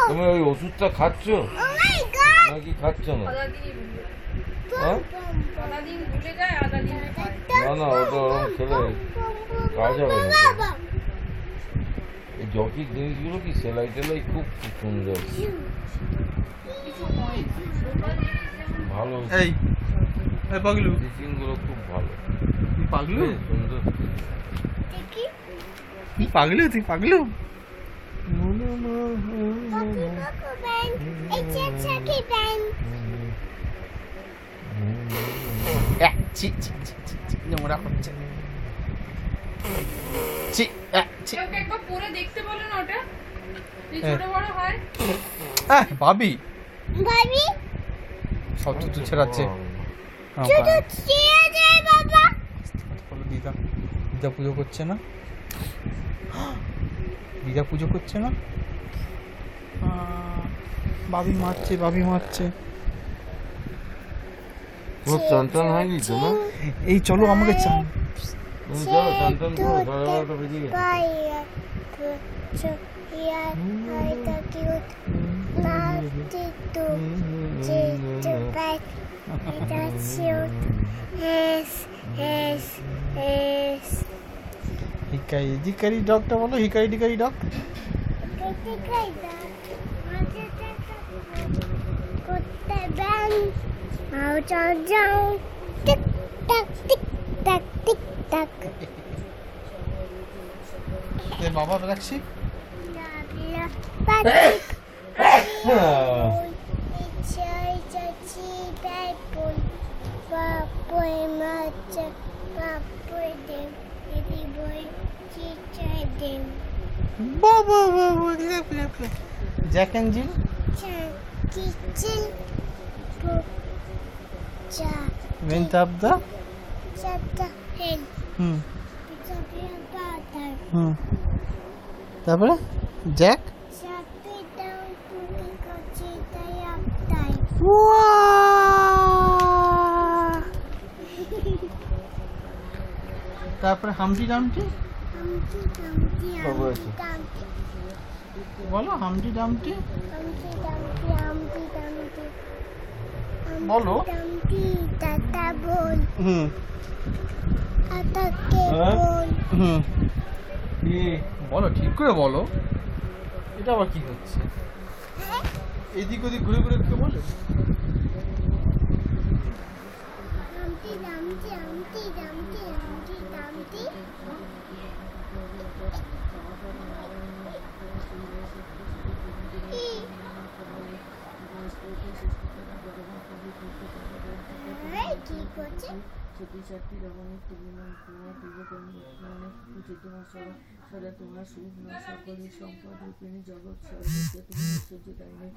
তুমি ওই ওষুধটা খাচ্ছ নাকি খাচ্ছ না? হ্যাঁ? না না, ওটা ওরকম খেলে কাজ হবে না। এই জকির জিনিসগুলো কি সেলাই টেলাই খুব সুন্দর, ভালো। এই পাগলু, গুলো খুব ভালো। পাগলু সুন্দর। পাগলু, তুই পাগলু। নোংরা করছে। ভাবি ভাবি সব তো ছেড়াচ্ছে। দিদা দিদা পুজো করছে না, দিদা পুজো করছে না। ভাবি মারছে, ভাবি মারছে। চান টান হয়নি তো না? এই চলো আমাকে চান। তুমি চলো চান টান করো, 11:30 বেজে গেছে। হিকারি ডিকারি ডগটা বলো, হিকারি ডিকারি ডগ। বাবা রাখছি। Jack and zeal went up the তারপরে জ্যাক তারপরে হামটি ডামটি বলো, হামটি ডামটি বলো। বলো, ঠিক করে বলো। এটা আবার কি হচ্ছে? এদিক ওদিক ঘুরে ঘুরে একটু বলো। সতী সাতটি রমণীর তোমার সদা তোমার সুখ সকলের সম্পদ রূপিণী জগৎ সর্বস্ব তুমি ঐশ্বর্য দায়িনী।